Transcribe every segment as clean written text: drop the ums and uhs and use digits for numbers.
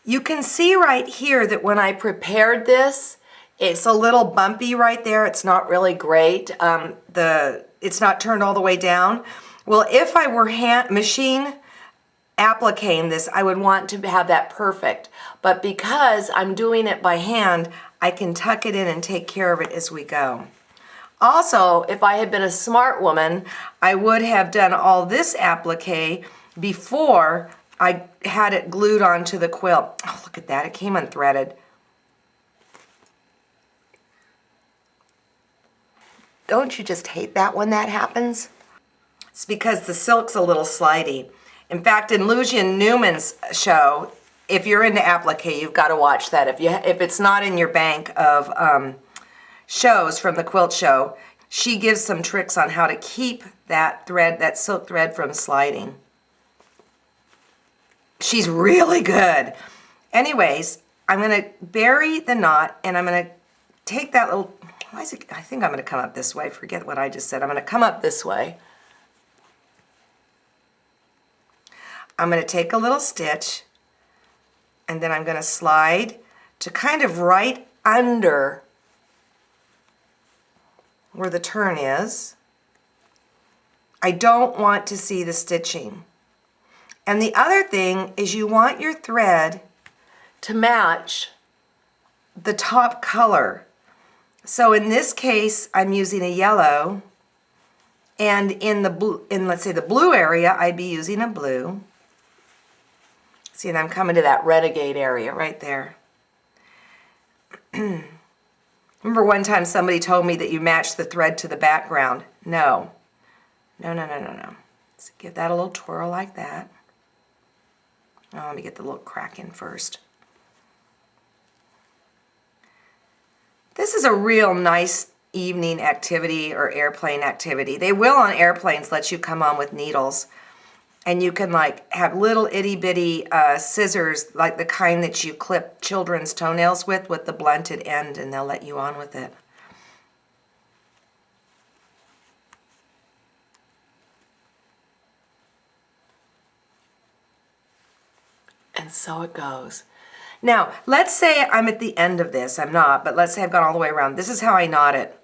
You can see right here that when I prepared this, it's a little bumpy right there. It's not really great. It's not turned all the way down. Well, if I were machine appliquing this, I would want to have that perfect. But because I'm doing it by hand, I can tuck it in and take care of it as we go. Also, if I had been a smart woman, I would have done all this applique before I had it glued onto the quilt. Oh, look at that, it came unthreaded. Don't you just hate that when that happens? It's because the silk's a little slidey. In fact, in Lucian Newman's show, if you're into applique, you've got to watch that. If it's not in your bank of shows from the quilt show, she gives some tricks on how to keep that thread, that silk thread, from sliding. She's really good. Anyways, I'm going to bury the knot, and I'm going to take that little, I think I'm going to come up this way. Forget what I just said. I'm going to come up this way. I'm going to take a little stitch, and then I'm going to slide to kind of right under where the turn is. I don't want to see the stitching. And the other thing is you want your thread to match the top color. So in this case, I'm using a yellow, and in the blue, let's say the blue area, I'd be using a blue. See, and I'm coming to that renegade area right there. Remember one time somebody told me that you match the thread to the background. No. No. Let's give that a little twirl like that. Oh, let me get the little crack in first. This is a real nice evening activity or airplane activity. They will on airplanes let you come on with needles. And you can like have little itty bitty scissors, like the kind that you clip children's toenails with the blunted end, and they'll let you on with it. And so it goes. Now, let's say I'm at the end of this. I'm not, but let's say I've gone all the way around. This is how I knot it.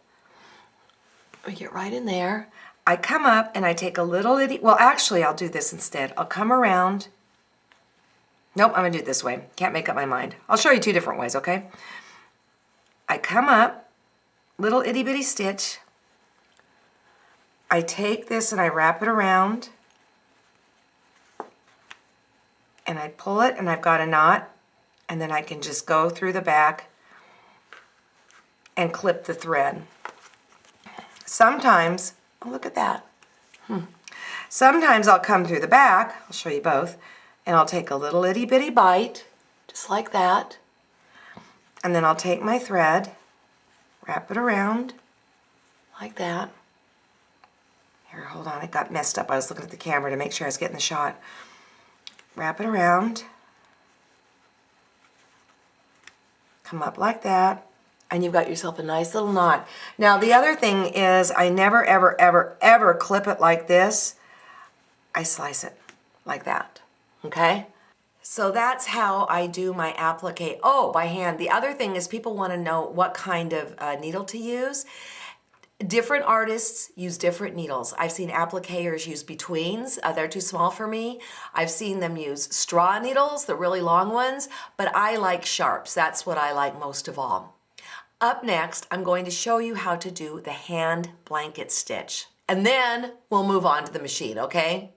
We get right in there. I come up and I take a little itty, well actually I'll do this instead. I'll come around. Nope, I'm gonna do it this way. Can't make up my mind. I'll show you two different ways, okay? I come up, little itty bitty stitch. I take this and I wrap it around. And I pull it and I've got a knot, and then I can just go through the back and clip the thread. Sometimes, oh look at that. Sometimes I'll come through the back, I'll show you both, and I'll take a little itty bitty bite, just like that. And then I'll take my thread, wrap it around, like that. Here, hold on, it got messed up. I was looking at the camera to make sure I was getting the shot. Wrap it around, come up like that, and you've got yourself a nice little knot. Now the other thing is I never ever clip it like this. I slice it like that, okay? So that's how I do my applique. Oh, by hand. The other thing is people want to know what kind of needle to use. Different artists use different needles. I've seen appliqueurs use betweens. They're too small for me. I've seen them use straw needles, the really long ones, but I like sharps. That's what I like most of all. Up next, I'm going to show you how to do the hand blanket stitch. And then we'll move on to the machine, okay?